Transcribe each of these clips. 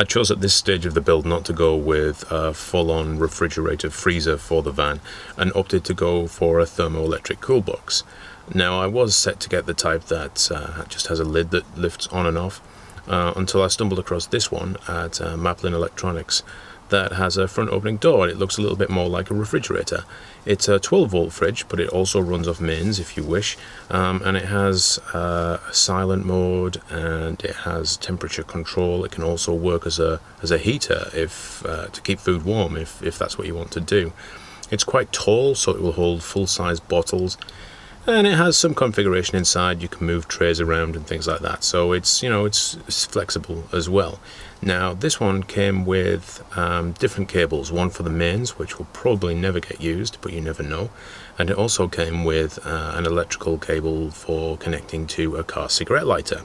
I chose at this stage of the build not to go with a full-on refrigerator freezer for the van and opted to go for a thermo-electric cool box. Now I was set to get the type that just has a lid that lifts on and off until I stumbled across this one at Maplin Electronics that has a front opening door, and it looks a little bit more like a refrigerator. It's a 12-volt fridge, but it also runs off mains if you wish, and it has a silent mode and it has temperature control. It can also work as a heater if to keep food warm if that's what you want to do. It's quite tall, so it will hold full-size bottles, and it has some configuration inside. You can move trays around and things like that, so it's, you know, it's flexible as well. Now this one came with different cables, one for the mains, which will probably never get used, but you never know, and it also came with an electrical cable for connecting to a car cigarette lighter.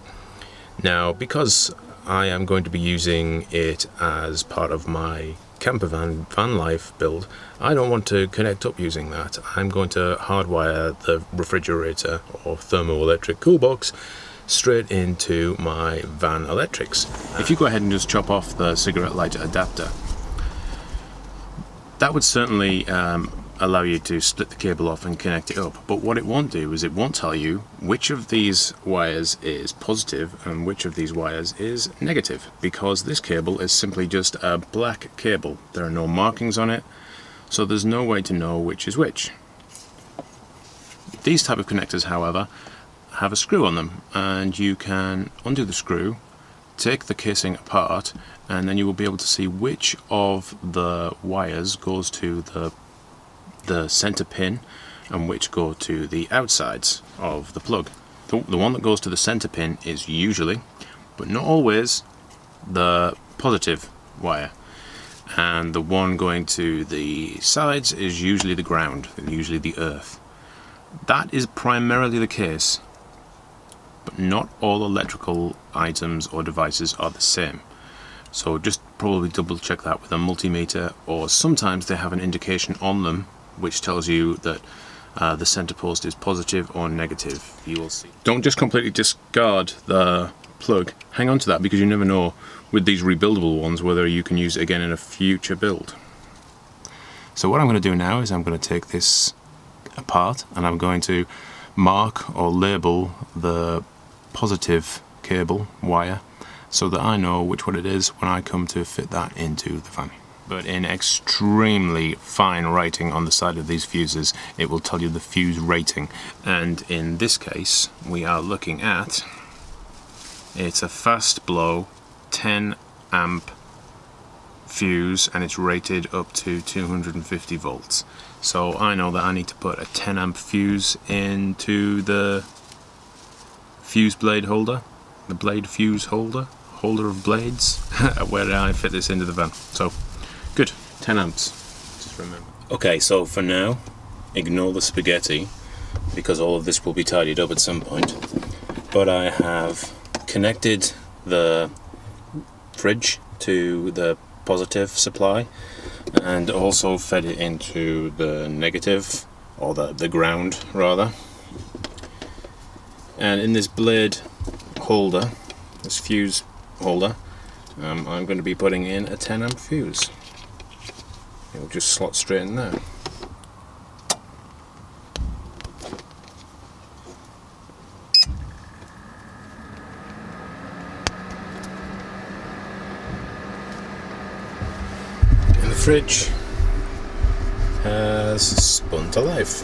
Now because I am going to be using it as part of my camper van life build, I don't want to connect up using that. I'm going to hardwire the refrigerator or thermo-electric cool box straight into my van electrics. If you go ahead and just chop off the cigarette lighter adapter, that would certainly allow you to split the cable off and connect it up, but what it won't do is it won't tell you which of these wires is positive and which of these wires is negative, because this cable is simply just a black cable. There are no markings on it, so there's no way to know which is which. These type of connectors, however, have a screw on them, and you can undo the screw, take the casing apart, and then you will be able to see which of the wires goes to the center pin and which go to the outsides of the plug. The one that goes to the center pin is usually, but not always, the positive wire, and the one going to the sides is usually the ground, usually the earth. That is primarily the case, but not all electrical items or devices are the same. So just probably double check that with a multimeter, or sometimes they have an indication on them which tells you that the center post is positive or negative. You will see. Don't just completely discard the plug. Hang on to that, because you never know with these rebuildable ones whether you can use it again in a future build. So what I'm going to do now is I'm going to take this apart and I'm going to mark or label the positive cable wire so that I know which one it is when I come to fit that into the van. But in extremely fine writing on the side of these fuses, it will tell you the fuse rating, and in this case we are looking at, it's a fast blow 10 amp fuse and it's rated up to 250 volts. So I know that I need to put a 10 amp fuse into the fuse blade holder, the blade fuse holder of blades, where did I fit this into the van. So good, 10 amps, just remember. Okay, so for now, ignore the spaghetti, because all of this will be tidied up at some point. But I have connected the fridge to the positive supply, and also fed it into the negative, or the ground rather. And in this blade holder, this fuse holder, I'm going to be putting in a 10 amp fuse. It will just slot straight in there. And the fridge has spun to life.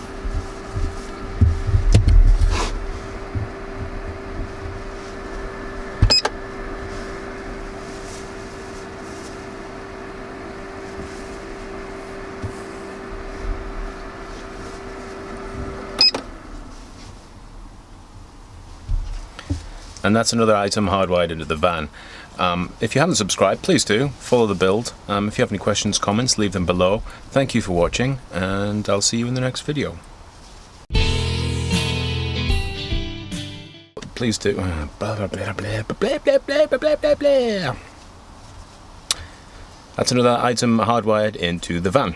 And that's another item hardwired into the van. If you haven't subscribed, please do. Follow the build. If you have any questions, comments, leave them below. Thank you for watching, and I'll see you in the next video. Please do. Blah, blah, blah, blah, blah, blah, blah, blah, blah, blah. That's another item hardwired into the van.